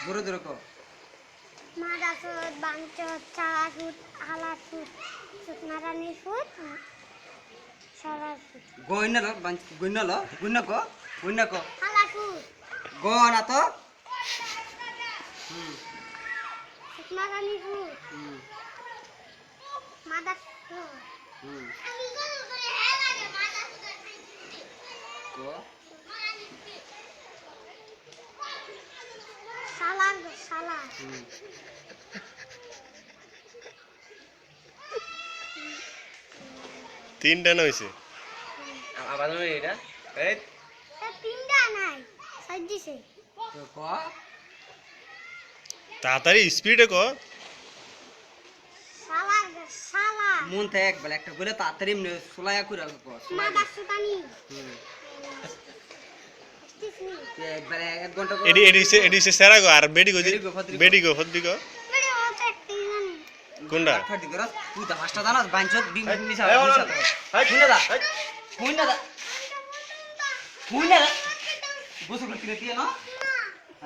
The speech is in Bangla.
জোরে জোরে কো মাদা সুদ বাঞ্চত চালা সুদ হালা সুদ সুতনারানি সুদ সারা সুদ গইনা ল গইনা ল গইনা কো হালা সুদ গনা তো সুতনারানি সুদ হুম মাদা সুদ হুম আমি গল করে হেলাগে মাদা সুদ কো সালা সালা হুম তিনটা না হইছে আবার এটা এই তিনটা নাই সাজিছে কো তাড়াতাড়ি স্পিডে ক সালা সালা মন থাক বলে একটা করে তাড়াতাড়ি সোলায়া কইরা কো মাদা সুদানি হুম স্টিফনি একবারে 1 ঘন্টা এডিসে সেরা গো আর বেডি গো বেডি গো, ফদ্দি গো বড় ওটা একটি জানি কোনটা ফাটি করে তুই তো হাসটা জানাস বাঞ্চত মিশা এই মিশা শুনে দা শুনে দা শুনে দা বসে করতে দিয়ে না